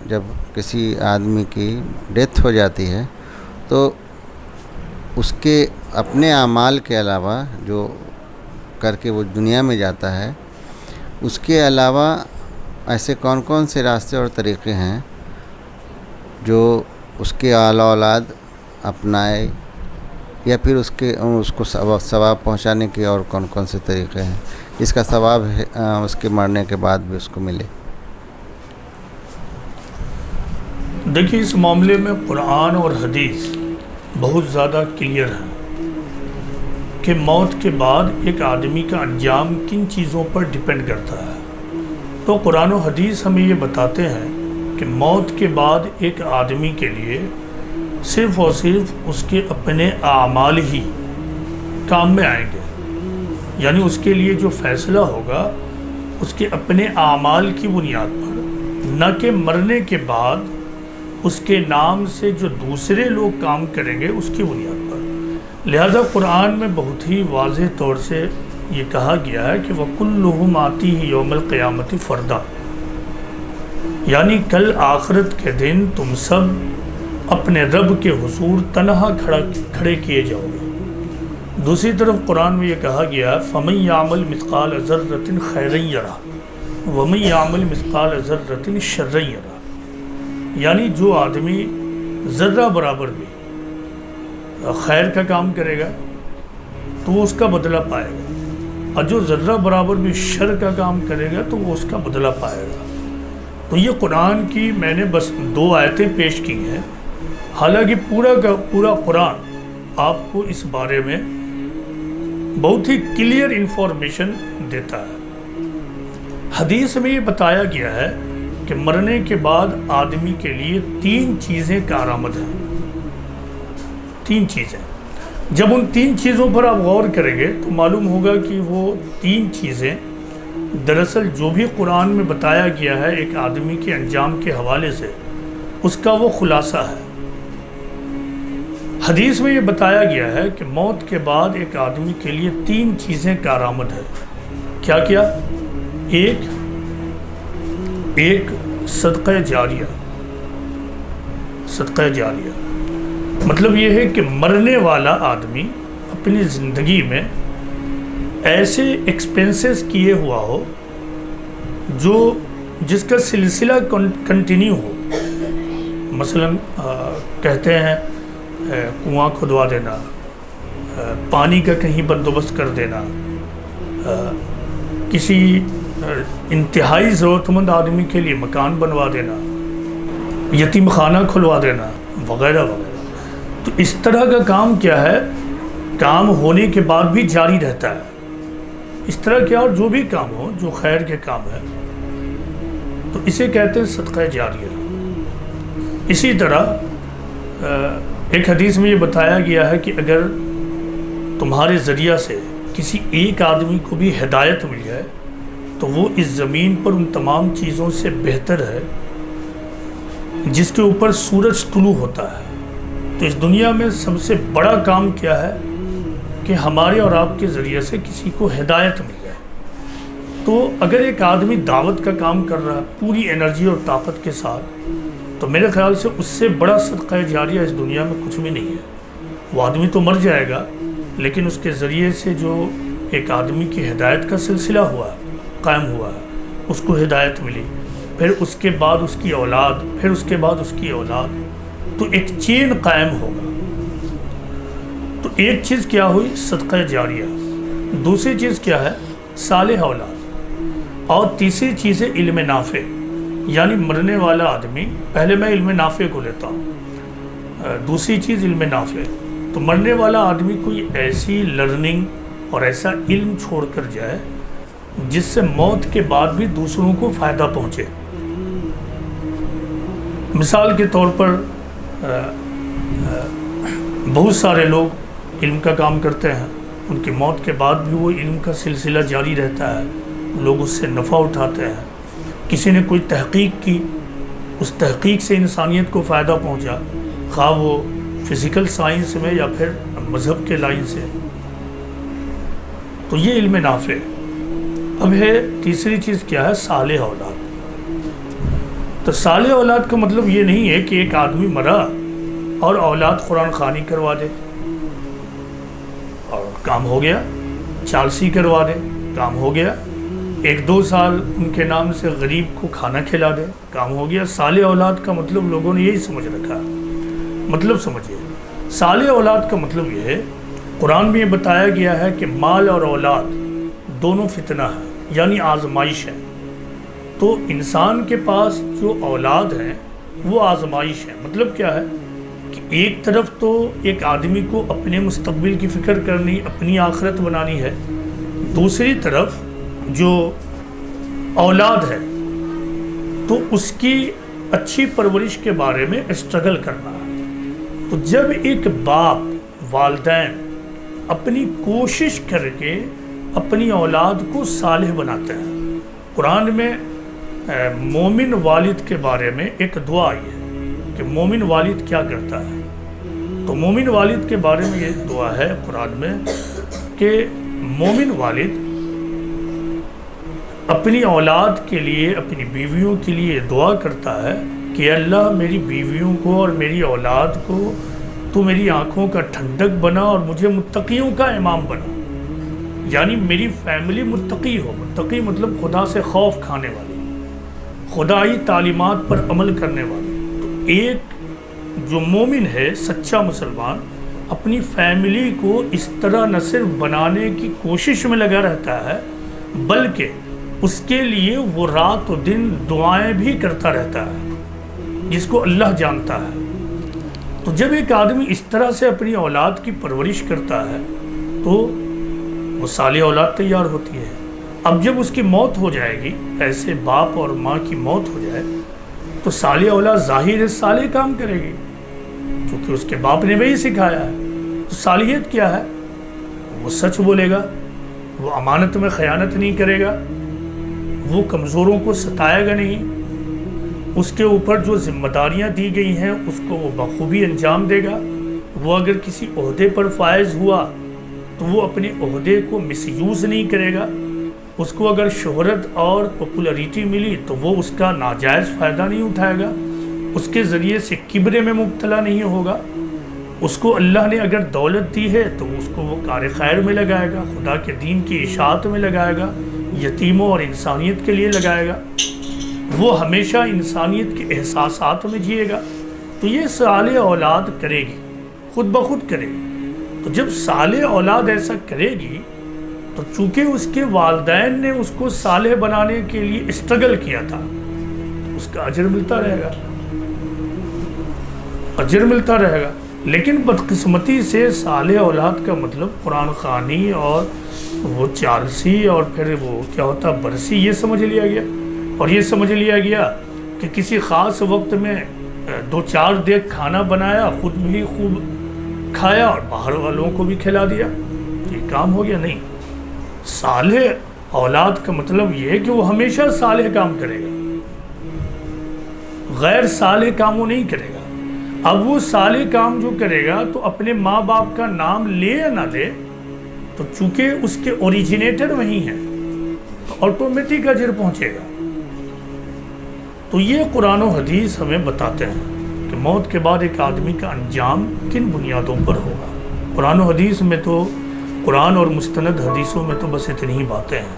جب کسی آدمی کی ڈیتھ ہو جاتی ہے تو اس کے اپنے اعمال کے علاوہ جو کر کے وہ دنیا میں جاتا ہے، اس کے علاوہ ایسے کون کون سے راستے اور طریقے ہیں جو اس کے اعلیٰ اولاد اپنائے، یا پھر اس کو ثواب پہنچانے کے اور کون کون سے طریقے ہیں جس کا ثواب اس کے مرنے کے بعد بھی اس کو ملے؟ دیکھیے، اس معاملے میں قرآن اور حدیث بہت زیادہ کلیئر ہے کہ موت کے بعد ایک آدمی کا انجام کن چیزوں پر ڈیپینڈ کرتا ہے۔ تو قرآن و حدیث ہمیں یہ بتاتے ہیں کہ موت کے بعد ایک آدمی کے لیے صرف اور صرف اس کے اپنے اعمال ہی کام میں آئیں گے، یعنی اس کے لیے جو فیصلہ ہوگا اس کے اپنے اعمال کی بنیاد پر، نہ کہ مرنے کے بعد اس کے نام سے جو دوسرے لوگ کام کریں گے اس کی بنیاد پر۔ لہذا قرآن میں بہت ہی واضح طور سے یہ کہا گیا ہے کہ وَكُلُّهُمْ آتِيهِ يَوْمَ الْقِيَامَةِ فَرْدًا، یعنی کل آخرت کے دن تم سب اپنے رب کے حضور تنہا کھڑے کیے جاؤ گے۔ دوسری طرف قرآن میں یہ کہا گیا فَمَن يَعْمَلْ مِثْقَالَ ذَرَّةٍ خَيْرًا يَرَهُ وَمَن يَعْمَلْ مِثْقَالَ ذَرَّةٍ شَرًّا يَرَهُ، یعنی جو آدمی ذرہ برابر بھی خیر کا کام کرے گا تو وہ اس کا بدلہ پائے گا، اور جو ذرہ برابر بھی شر کا کام کرے گا تو وہ اس کا بدلہ پائے گا۔ تو یہ قرآن کی میں نے بس 2 آیتیں پیش کی ہیں، حالانکہ پورا کا پورا قرآن آپ کو اس بارے میں بہت ہی کلیئر انفارمیشن دیتا ہے۔ حدیث میں یہ بتایا گیا ہے کہ مرنے کے بعد آدمی کے لیے 3 چیزیں کارآمد ہیں۔ 3 چیزیں، جب ان 3 چیزوں پر آپ غور کریں گے تو معلوم ہوگا کہ وہ 3 چیزیں دراصل جو بھی قرآن میں بتایا گیا ہے ایک آدمی کے انجام کے حوالے سے، اس کا وہ خلاصہ ہے۔ حدیث میں یہ بتایا گیا ہے کہ موت کے بعد ایک آدمی کے لیے 3 چیزیں کارآمد ہے۔ کیا کیا؟ ایک صدقہ جاریہ۔ صدقہ جاریہ مطلب یہ ہے کہ مرنے والا آدمی اپنی زندگی میں ایسے ایکسپینسز کیے ہوا ہو جس کا سلسلہ کنٹینیو ہو۔ مثلا کہتے ہیں کنواں کھدوا دینا، پانی کا کہیں بندوبست کر دینا، کسی انتہائی ضرورت مند آدمی کے لیے مکان بنوا دینا، یتیم خانہ کھلوا دینا، وغیرہ وغیرہ۔ تو اس طرح کا کام کیا ہے، کام ہونے کے بعد بھی جاری رہتا ہے۔ اس طرح کے اور جو بھی کام ہو جو خیر کے کام ہے تو اسے کہتے ہیں صدقہ جاریہ۔ اسی طرح ایک حدیث میں یہ بتایا گیا ہے کہ اگر تمہارے ذریعہ سے کسی ایک آدمی کو بھی ہدایت مل جائے تو وہ اس زمین پر ان تمام چیزوں سے بہتر ہے جس کے اوپر سورج طلوع ہوتا ہے۔ تو اس دنیا میں سب سے بڑا کام کیا ہے کہ ہمارے اور آپ کے ذریعے سے کسی کو ہدایت مل جائے۔ تو اگر ایک آدمی دعوت کا کام کر رہا ہے پوری انرجی اور طاقت کے ساتھ، تو میرے خیال سے اس سے بڑا صدقہ جاریہ اس دنیا میں کچھ بھی نہیں ہے۔ وہ آدمی تو مر جائے گا، لیکن اس کے ذریعے سے جو ایک آدمی کی ہدایت کا سلسلہ ہوا ہے، قائم ہوا ہے، اس کو ہدایت ملی، پھر اس کے بعد اس کی اولاد، پھر اس کے بعد اس کی اولاد، تو ایک چین قائم ہوگا۔ تو ایک چیز کیا ہوئی؟ صدقہ جاریہ۔ دوسری چیز کیا ہے؟ صالح اولاد۔ اور تیسری چیز ہے علم نافع، یعنی مرنے والا آدمی، پہلے میں علم نافع کو لیتا ہوں، دوسری چیز علم نافع۔ تو مرنے والا آدمی کوئی ایسی لرننگ اور ایسا علم چھوڑ کر جائے جس سے موت کے بعد بھی دوسروں کو فائدہ پہنچے۔ مثال کے طور پر بہت سارے لوگ علم کا کام کرتے ہیں، ان کی موت کے بعد بھی وہ علم کا سلسلہ جاری رہتا ہے، لوگ اس سے نفع اٹھاتے ہیں۔ کسی نے کوئی تحقیق کی، اس تحقیق سے انسانیت کو فائدہ پہنچا، خواہ وہ فزیکل سائنس میں یا پھر مذہب کے لائن سے، تو یہ علم نافع۔ اب ہے تیسری چیز کیا ہے؟ صالح اولاد۔ تو تو صالح اولاد کا مطلب یہ نہیں ہے کہ ایک آدمی مرا اور اولاد قرآن خوانی کروا دے اور کام ہو گیا، چالسی کروا دے کام ہو گیا، 1-2 سال ان کے نام سے غریب کو کھانا کھلا دے کام ہو گیا۔ صالح اولاد کا مطلب لوگوں نے یہی سمجھ رکھا۔ مطلب سمجھیے، صالح اولاد کا مطلب یہ ہے، قرآن میں یہ بتایا گیا ہے کہ مال اور اولاد دونوں فتنہ ہے، یعنی آزمائش ہے۔ تو انسان کے پاس جو اولاد ہیں وہ آزمائش ہے۔ مطلب کیا ہے کہ ایک طرف تو ایک آدمی کو اپنے مستقبل کی فکر کرنی، اپنی آخرت بنانی ہے، دوسری طرف جو اولاد ہے تو اس کی اچھی پرورش کے بارے میں اسٹرگل کرنا ہے۔ تو جب ایک باپ، والدین اپنی کوشش کر کے اپنی اولاد کو صالح بناتے ہیں، قرآن میں مومن والد کے بارے میں ایک دعا آئی ہے کہ مومن والد کیا کرتا ہے۔ تو مومن والد کے بارے میں یہ دعا ہے قرآن میں کہ مومن والد اپنی اولاد کے لیے، اپنی بیویوں کے لیے دعا کرتا ہے کہ اللہ میری بیویوں کو اور میری اولاد کو تو میری آنکھوں کا ٹھنڈک بنا اور مجھے متقیوں کا امام بنا، یعنی میری فیملی متقی ہو۔ متقی مطلب خدا سے خوف کھانے والی، خدائی تعلیمات پر عمل کرنے والی۔ تو ایک جو مومن ہے، سچا مسلمان، اپنی فیملی کو اس طرح نہ صرف بنانے کی کوشش میں لگا رہتا ہے بلکہ اس کے لیے وہ رات و دن دعائیں بھی کرتا رہتا ہے، جس کو اللہ جانتا ہے۔ تو جب ایک آدمی اس طرح سے اپنی اولاد کی پرورش کرتا ہے تو وہ صالح اولاد تیار ہوتی ہے۔ اب جب اس کی موت ہو جائے گی، ایسے باپ اور ماں کی موت ہو جائے تو صالح اولاد ظاہر صالح کام کرے گی، کیونکہ اس کے باپ نے وہی سکھایا ہے۔ تو صالحیت کیا ہے؟ وہ سچ بولے گا، وہ امانت میں خیانت نہیں کرے گا، وہ کمزوروں کو ستائے گا نہیں، اس کے اوپر جو ذمہ داریاں دی گئی ہیں اس کو وہ بخوبی انجام دے گا۔ وہ اگر کسی عہدے پر فائز ہوا تو وہ اپنے عہدے کو مس یوز نہیں کرے گا، اس کو اگر شہرت اور پاپولیرٹی ملی تو وہ اس کا ناجائز فائدہ نہیں اٹھائے گا، اس کے ذریعے سے کبر میں مبتلا نہیں ہوگا۔ اس کو اللہ نے اگر دولت دی ہے تو اس کو وہ کار خیر میں لگائے گا، خدا کے دین کی اشاعت میں لگائے گا، یتیموں اور انسانیت کے لیے لگائے گا، وہ ہمیشہ انسانیت کے احساسات میں جیے گا۔ تو یہ صالح اولاد کرے گی، خود بخود کرے گی۔ تو جب صالح اولاد ایسا کرے گی تو چونکہ اس کے والدین نے اس کو صالح بنانے کے لیے اسٹرگل کیا تھا، اس کا اجر ملتا رہے گا، اجر ملتا رہے گا۔ لیکن بدقسمتی سے صالح اولاد کا مطلب قرآن خوانی اور وہ چالسی اور پھر وہ کیا ہوتا برسی، یہ سمجھ لیا گیا۔ اور یہ سمجھ لیا گیا کہ کسی خاص وقت میں 2-4 دیگ کھانا بنایا، خود بھی خوب کھایا اور باہر والوں کو بھی کھلا دیا، یہ کام ہو گیا۔ نہیں، صالح اولاد کا مطلب یہ ہے کہ وہ ہمیشہ صالح کام کرے گا، غیر صالح کام وہ نہیں کرے گا۔ اب وہ صالح کام جو کرے گا تو اپنے ماں باپ کا نام لے یا نہ لے، تو چونکہ اس کے اوریجنیٹر وہی ہیں تو آٹومیٹک اجر پہنچے گا۔ تو یہ قرآن و حدیث ہمیں بتاتے ہیں کہ موت کے بعد ایک آدمی کا انجام کن بنیادوں پر ہوگا۔ قرآن و حدیث میں تو، قرآن اور مستند حدیثوں میں تو بس اتنی ہی باتیں ہیں۔